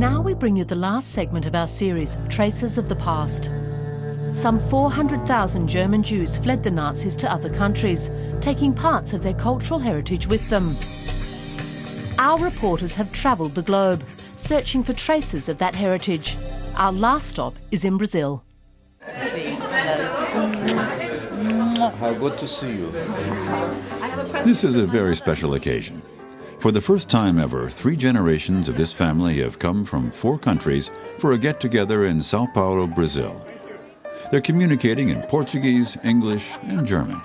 Now we bring you the last segment of our series, Traces of the Past. Some 400,000 German Jews fled the Nazis to other countries, taking parts of their cultural heritage with them. Our reporters have travelled the globe, searching for traces of that heritage. Our last stop is in Brazil. How good to see you. This is a very special occasion. For the first time ever, 3 generations of this family have come from 4 countries for a get-together in São Paulo, Brazil. They're communicating in Portuguese, English, and German.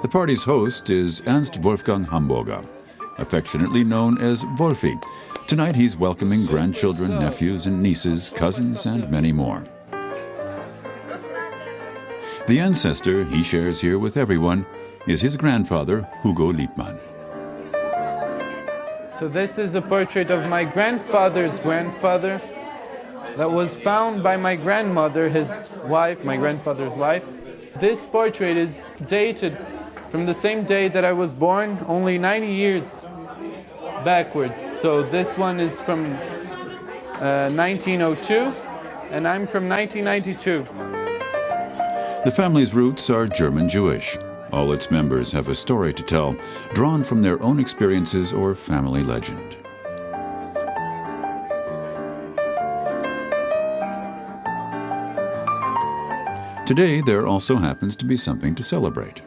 The party's host is Ernst Wolfgang Hamburger, affectionately known as Wolfie. Tonight he's welcoming grandchildren, nephews and nieces, cousins, and many more. The ancestor he shares here with everyone is his grandfather, Hugo Liebmann. So this is a portrait of my grandfather's grandfather that was found by my grandmother, his wife, my grandfather's wife. This portrait is dated from the same day that I was born, only 90 years backwards. So this one is from 1902, and I'm from 1992. The family's roots are German-Jewish. All its members have a story to tell, drawn from their own experiences or family legend. Today, there also happens to be something to celebrate.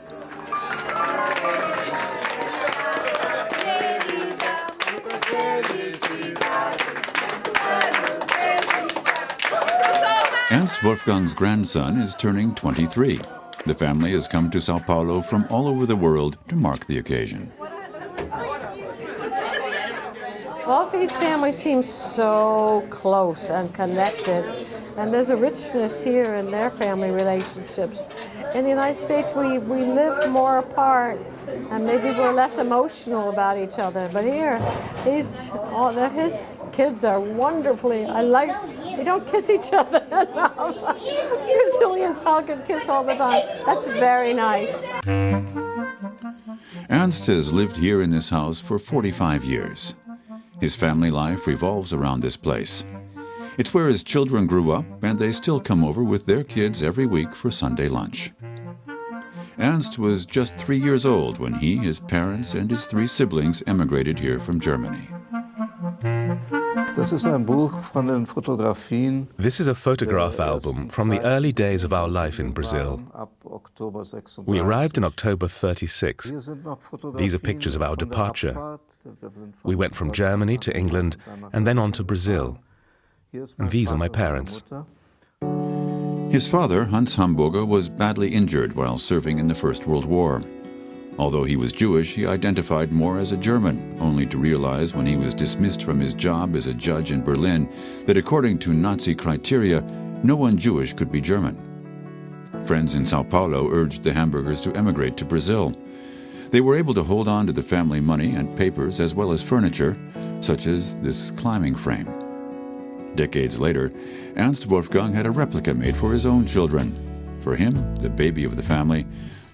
Ernst Wolfgang's grandson is turning 23. The family has come to São Paulo from all over the world to mark the occasion. Wolfie's family seems so close and connected, and there's a richness here in their family relationships. In the United States, we live more apart, and maybe we're less emotional about each other. But here, his kids are wonderfully. We don't kiss each other enough. Brazilians hug and kiss all the time. That's very nice. Ernst has lived here in this house for 45 years. His family life revolves around this place. It's where his children grew up, and they still come over with their kids every week for Sunday lunch. Ernst was just 3 years old when he, his parents, and his 3 siblings emigrated here from Germany. This is a photograph album from the early days of our life in Brazil. We arrived in October 36. These are pictures of our departure. We went from Germany to England and then on to Brazil. And these are my parents. His father, Hans Hamburger, was badly injured while serving in the First World War. Although he was Jewish, he identified more as a German, only to realize when he was dismissed from his job as a judge in Berlin that according to Nazi criteria, no one Jewish could be German. Friends in São Paulo urged the Hamburgers to emigrate to Brazil. They were able to hold on to the family money and papers as well as furniture, such as this climbing frame. Decades later, Ernst Wolfgang had a replica made for his own children. For him, the baby of the family,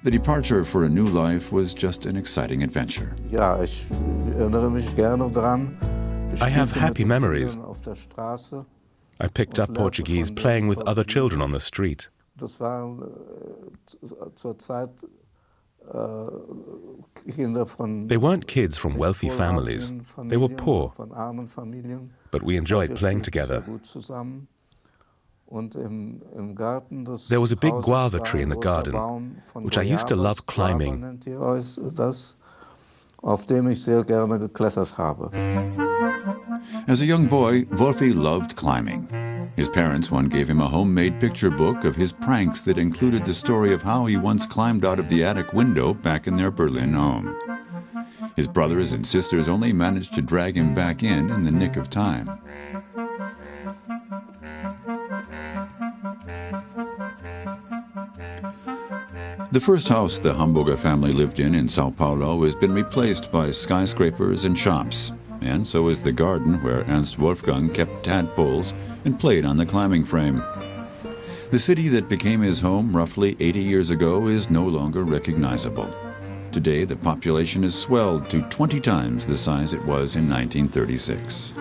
the departure for a new life was just an exciting adventure. I have happy memories. I picked up Portuguese playing with other children on the street. They weren't kids from wealthy families. They were poor. But we enjoyed playing together. There was a big guava tree in the garden, which I used to love climbing. As a young boy, Wolfie loved climbing. His parents once gave him a homemade picture book of his pranks that included the story of how he once climbed out of the attic window back in their Berlin home. His brothers and sisters only managed to drag him back in the nick of time. The first house the Hamburger family lived in São Paulo has been replaced by skyscrapers and shops, and so is the garden where Ernst Wolfgang kept tadpoles and played on the climbing frame. The city that became his home roughly 80 years ago is no longer recognizable. Today, the population has swelled to 20 times the size it was in 1936.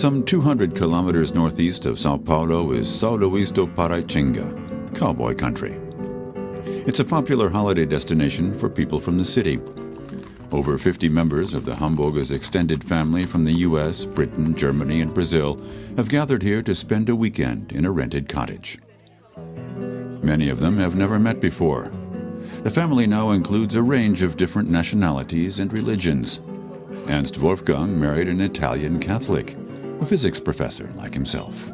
Some 200 kilometers northeast of São Paulo is São Luís do Paraitinga, cowboy country. It's a popular holiday destination for people from the city. Over 50 members of the Hamburger's extended family from the U.S., Britain, Germany, and Brazil have gathered here to spend a weekend in a rented cottage. Many of them have never met before. The family now includes a range of different nationalities and religions. Ernst Wolfgang married an Italian Catholic, a physics professor like himself.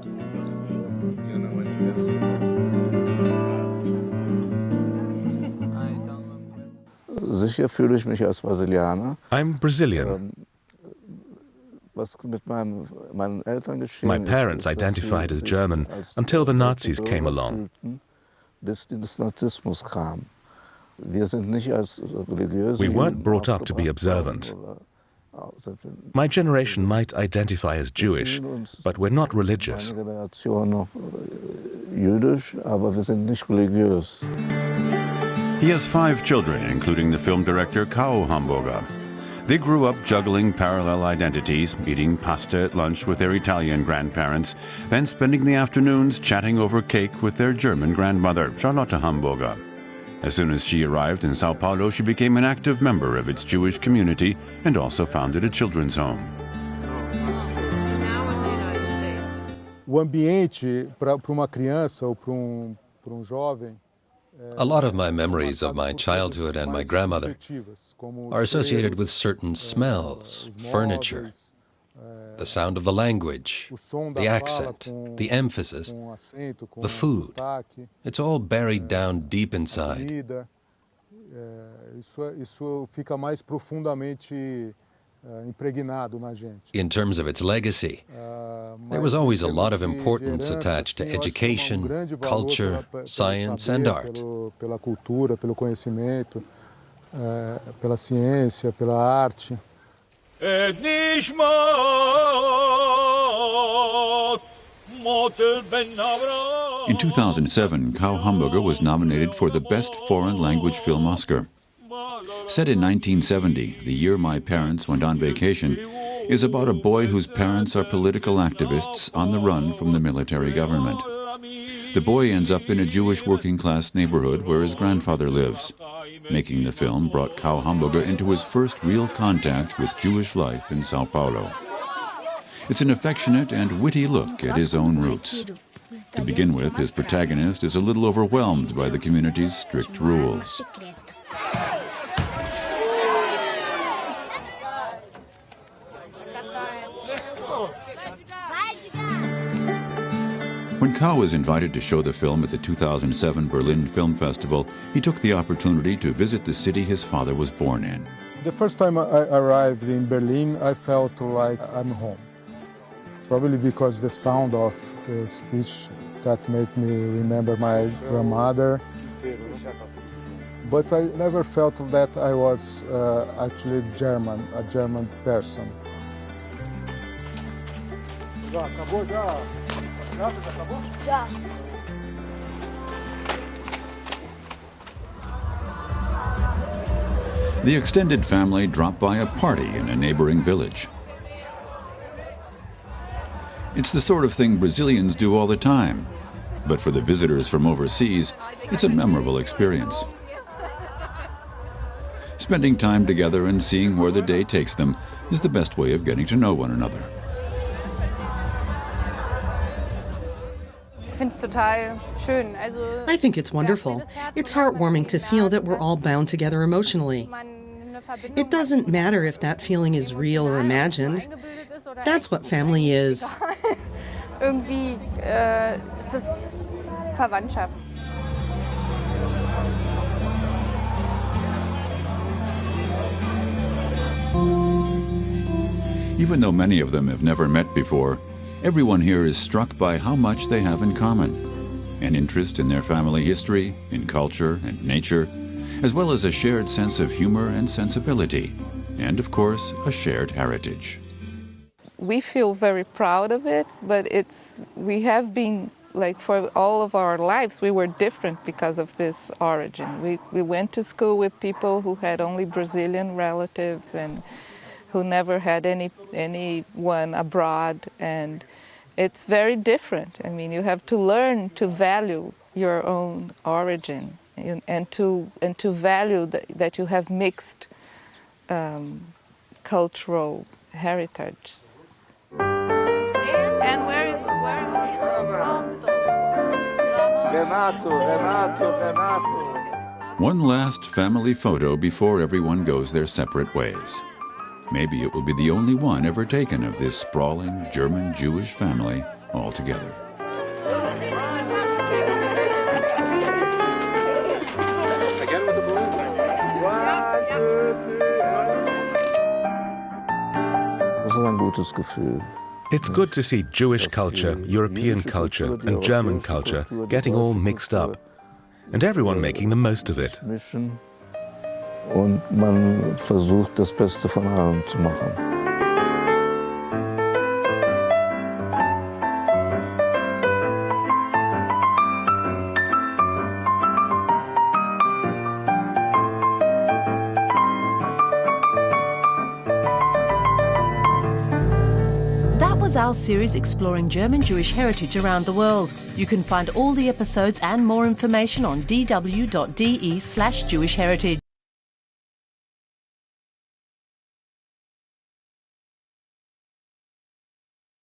I'm Brazilian. My parents identified as German until the Nazis came along. We weren't brought up to be observant. My generation might identify as Jewish, but we're not religious. He has 5 children, including the film director São Hamburger. They grew up juggling parallel identities, eating pasta at lunch with their Italian grandparents, then spending the afternoons chatting over cake with their German grandmother, Charlotte Hamburger. As soon as she arrived in São Paulo, she became an active member of its Jewish community and also founded a children's home. A lot of my memories of my childhood and my grandmother are associated with certain smells, furniture, the sound of the language, the accent, the emphasis, the food. It's all buried down deep inside. In terms of its legacy, there was always a lot of importance attached to education, culture, science, and art. In 2007, São Hamburger was nominated for the Best Foreign Language Film Oscar. Set in 1970, the year my parents went on vacation, is about a boy whose parents are political activists on the run from the military government. The boy ends up in a Jewish working-class neighborhood where his grandfather lives. Making the film brought São Hamburger into his first real contact with Jewish life in São Paulo. It's an affectionate and witty look at his own roots. To begin with, his protagonist is a little overwhelmed by the community's strict rules. When Kao was invited to show the film at the 2007 Berlin Film Festival, he took the opportunity to visit the city his father was born in. The first time I arrived in Berlin, I felt like I'm home. Probably because the sound of the speech that made me remember my grandmother. But I never felt that I was actually German, a German person. The extended family dropped by a party in a neighboring village. It's the sort of thing Brazilians do all the time, but for the visitors from overseas, it's a memorable experience. Spending time together and seeing where the day takes them is the best way of getting to know one another. I think it's wonderful. It's heartwarming to feel that we're all bound together emotionally. It doesn't matter if that feeling is real or imagined. That's what family is. Even though many of them have never met before, everyone here is struck by how much they have in common. An interest in their family history, in culture and nature, as well as a shared sense of humor and sensibility, and of course, a shared heritage. We feel very proud of it, but we have been, like, for all of our lives, we were different because of this origin. We went to school with people who had only Brazilian relatives, and who never had anyone abroad, and it's very different. I mean, you have to learn to value your own origin and to value that you have mixed cultural heritage. And where is Renato. One last family photo before everyone goes their separate ways. Maybe it will be the only one ever taken of this sprawling German-Jewish family all together. Again with the balloon. It's good to see Jewish culture, European culture, and German culture getting all mixed up, and everyone making the most of it. Und man versucht, das Beste von allem zu machen. That was our series exploring German Jewish heritage around the world. You can find all the episodes and more information on dw.de/Jewish heritage.